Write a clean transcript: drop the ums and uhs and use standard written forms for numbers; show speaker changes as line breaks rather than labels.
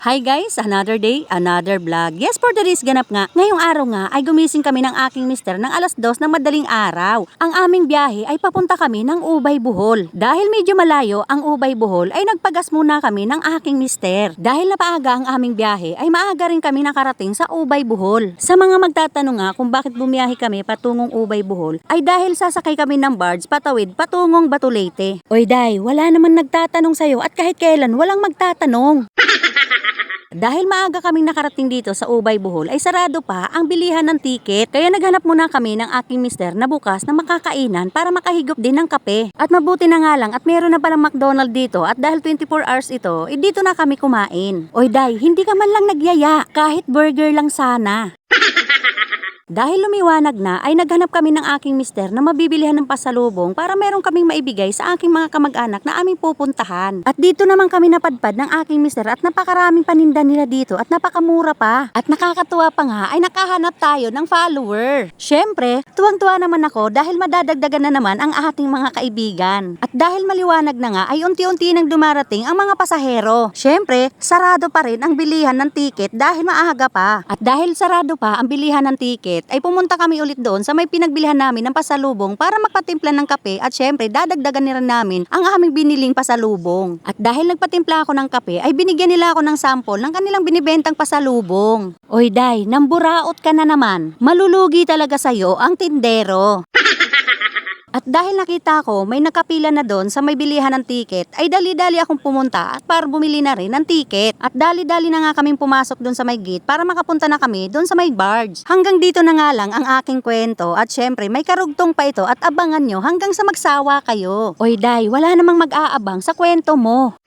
Hi guys! Another day, another vlog. Yes, for today's ganap nga. Ngayong araw nga ay gumising kami ng aking mister ng alas 2 ng madaling araw. Ang aming biyahe ay papunta kami ng Ubay, Bohol. Dahil medyo malayo ang Ubay, Bohol ay nagpagas muna kami ng aking mister. Dahil napaaga ang aming biyahe ay maaga rin kami nakarating sa Ubay, Bohol. Sa mga magtatanong nga kung bakit bumiyahe kami patungong Ubay, Bohol ay dahil sasakay kami ng barge patawid patungong Batu Leyte. Oy day, wala naman nagtatanong sa'yo at kahit kailan walang magtatanong. Dahil maaga kaming nakarating dito sa Ubay, Bohol ay sarado pa ang bilihan ng tiket. Kaya naghanap muna kami ng aking mister na bukas na makakainan para makahigop din ng kape. At mabuti na nga lang at meron na palang McDonald dito at dahil 24 hours ito, dito na kami kumain. Oy day, hindi ka man lang nagyaya, kahit burger lang sana. Dahil lumiwanag na ay naghanap kami ng aking mister na mabibilihan ng pasalubong para meron kaming maibigay sa aking mga kamag-anak na aming pupuntahan. At dito naman kami napadpad ng aking mister at napakaraming paninda nila dito at napakamura pa. At nakakatuwa pa nga ay nakahanap tayo ng follower. Syempre, tuwang-tuwa naman ako dahil madadagdagan na naman ang ating mga kaibigan. At dahil maliwanag na nga ay unti-unti nang dumarating ang mga pasahero. Syempre, sarado pa rin ang bilihan ng tiket dahil maaga pa. At dahil sarado pa ang bilihan ng tiket, ay pumunta kami ulit doon sa may pinagbilihan namin ng pasalubong para magpatimpla ng kape at syempre dadagdagan nila namin ang aming biniling pasalubong. At dahil nagpatimpla ako ng kape ay binigyan nila ako ng sample ng kanilang binibentang pasalubong. Oy day, namburaot ka na naman. Malulugi talaga sa'yo ang tindero. At dahil nakita ko may nakapila na doon sa may bilihan ng tiket, ay dali-dali akong pumunta at para bumili na rin ng tiket. At dali-dali na nga kaming pumasok doon sa may gate para makapunta na kami doon sa may barge. Hanggang dito na nga lang ang aking kwento at syempre may karugtong pa ito at abangan nyo hanggang sa magsawa kayo. Oy day, wala namang mag-aabang sa kwento mo.